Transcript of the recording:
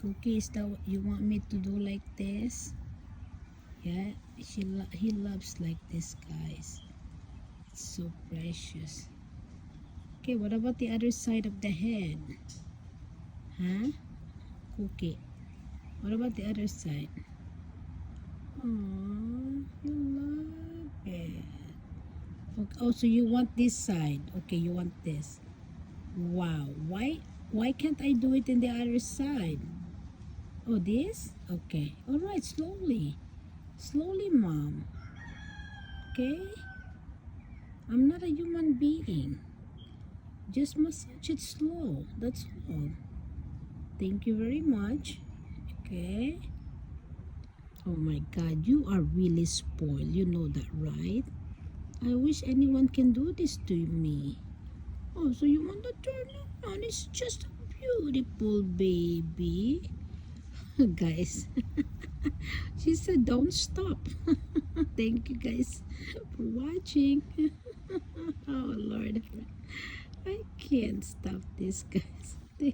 Cookie, is that what you want me to do, like this? Yeah, he loves like this, guys. It's so precious. Okay, what about the other side of the head? Huh? Cookie. What about the other side? Aww, you love it. Okay, oh, so you want this side. Okay, you want this. Wow. Why can't I do it in the other side? Oh, this? Okay. Alright, slowly. Slowly, mom. Okay? I'm not a human being. Just massage it slow. That's all. Thank you very much. Okay? Oh my God, you are really spoiled. You know that, right? I wish anyone can do this to me. Oh, so you want to turn around? It's just a beautiful baby. Guys, she said don't stop. Thank you guys for watching. Oh Lord, I can't stop this, guys.